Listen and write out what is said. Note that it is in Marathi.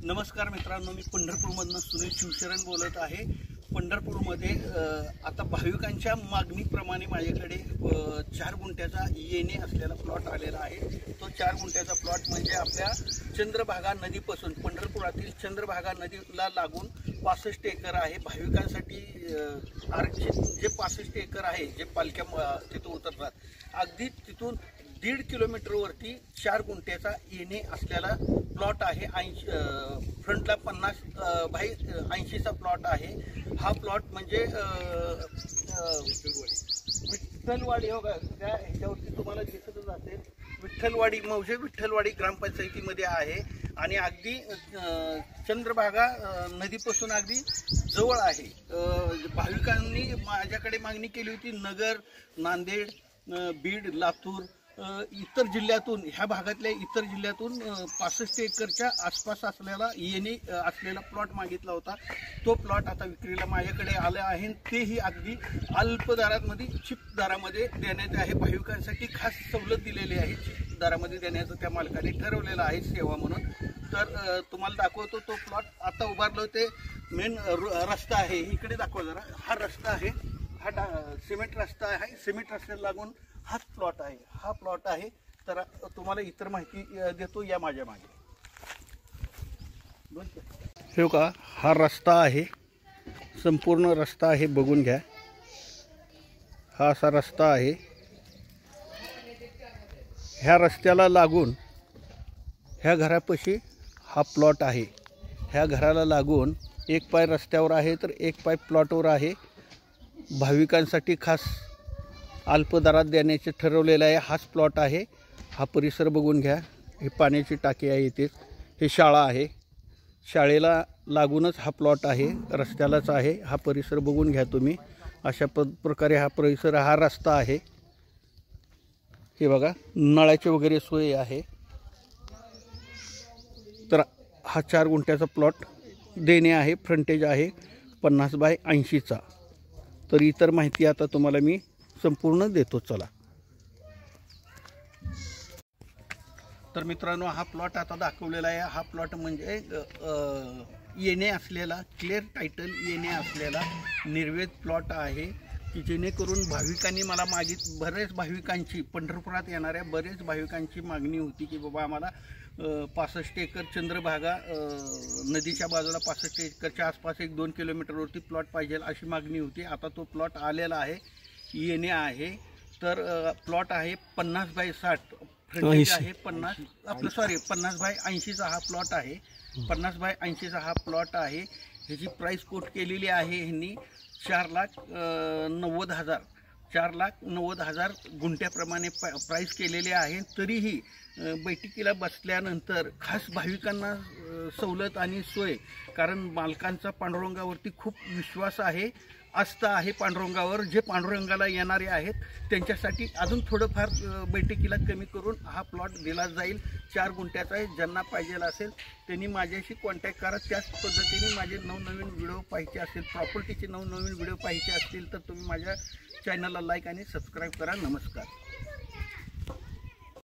नमस्कार मित्रांनो, मी पंढरपूरमधून सुनील शिवशरण बोलत आहे। पंढरपूरमध्ये आता भाविकांच्या मागणीप्रमाणे माझ्याकडे 4 गुंठ्याचा येणे असलेला प्लॉट आलेला आहे। तो 4 गुंठ्याचा प्लॉट म्हणजे आपल्या चंद्रभागा नदीपासून पंढरपुरातील चंद्रभागा नदीला लागून 65 एकर आहे। भाविकांसाठी आरक्षित जे 65 एकर आहे, जे पालख्या तिथून उतरतात, अगदी तिथून 1.5 किलोमीटरवरती 4 गुंठ्याचा येणे असलेला प्लॉट आहे। 80 फ्रंटला 50 बाय 80चा प्लॉट आहे। हा प्लॉट म्हणजे विठ्ठलवाडी हो का, त्या ह्याच्यावरती तुम्हाला दिसतच असेल, विठ्ठलवाडी म्हणजे विठ्ठलवाडी ग्रामपंचायतीमध्ये आहे आणि अगदी चंद्रभागा नदीपासून अगदी जवळ आहे। भाविकांनी माझ्याकडे मागणी केली होती, नगर, नांदेड, बीड, लातूर इतर जिल्ह्यातून, ह्या भागातल्या इतर जिल्ह्यातून 65 एकरच्या आसपास असलेला येणे असलेला प्लॉट मागितला होता। तो प्लॉट आता विक्रीला माझ्याकडे आला आहे। तेही अगदी अल्प दरामध्ये, चिप दरामध्ये देण्यात आहे। भाविकांसाठी खास सवलत दिलेली आहे, चिप दरामध्ये देण्याचं त्या मालकाने ठरवलेलं आहे सेवा म्हणून। तर तुम्हाला दाखवतो तो प्लॉट आता उभारलो, ते मेन रस्ता आहे, इकडे दाखवा जरा। हा रस्ता आहे, हा सिमेंट रस्ता आहे। सिमेंट रस्त्याला लागून हाच प्लॉट आहे, हा प्लॉट आहे। तर तुम्हाला इतर माहिती देतो, या माझ्या मागे। हे का, हा रस्ता आहे, संपूर्ण रस्ता आहे, बघून घ्या। हा असा रस्ता आहे, ह्या रस्त्याला लागून ह्या घरापाशी हा प्लॉट आहे। ह्या घराला लागून एक पाय रस्त्यावर आहे तर एक पाय प्लॉटवर आहे। भाविकांसाठी खास अल्प दरात देण्याचे ठरवलेलं आहे। हाच प्लॉट आहे। हा परिसर बघून घ्या, ही पाण्याची टाकी आहे इथे, ही शाळा आहे, शाळेला लागूनच हा प्लॉट आहे, रस्त्यालाच आहे। हा परिसर बघून घ्या तुम्ही, अशा प्रकारे हा परिसर, हा रस्ता आहे। हे बघा, नळाची वगैरे सोय आहे। तर हा 4 गुंठ्याचा प्लॉट देणे आहे, फ्रंटेज आहे 50 बाय 80चा। तर इतर माहिती आता तुम्हाला मी संपूर्ण देतो, चला। तर मित्रांनो, हा प्लॉट आता दाखवलेला आहे। हा प्लॉट म्हणजे येणे असलेला, क्लिअर टायटल येणे असलेला निर्वेद प्लॉट आहे, की जेणेकरून भाविकांनी मला बरेच भाविकांची, पंढरपुरात येणाऱ्या बरेच भाविकांची मागणी होती की बाबा आम्हाला 65 एकर चंद्रभागा नदीच्या बाजूला 65 एकरच्या आसपास 1-2 किलोमीटरवरती प्लॉट पाहिजे, अशी मागणी होती। आता तो प्लॉट आलेला आहे, येणे आहे। तर प्लॉट आहे 50 बाय 60, फ्रंटेज आहे 50 बाय 80चा हा प्लॉट आहे। 50 बाय 80चा हा प्लॉट आहे। ह्याची प्राईस कोट केलेली आहे ह्यांनी 4,90,000, 4,90,000 गुंठ्याप्रमाणे प्राईस केलेले आहे। तरीही बैठकीला बसल्यानंतर खास भाविकांना सवलत आणि सोय, कारण मालकांचा पांडुरंगावरती खूप विश्वास आहे, आस्था आहे पांडुरंगावर। जे पांडुरंगाला येणारे आहेत त्यांच्यासाठी अजून थोडंफार बैठकीला कमी करून हा प्लॉट दिला जाईल। 4 गुंठ्याचा आहे। ज्यांना पाहिजे असेल त्यांनी माझ्याशी कॉन्टॅक्ट करा। त्याच पद्धतीने माझे नवनवीन व्हिडिओ पाहिजे असतील, प्रॉपर्टीचे नवनवीन व्हिडिओ पाहिजे असतील तर तुम्ही माझ्या चॅनलला लाईक आणि सबस्क्राईब करा। नमस्कार।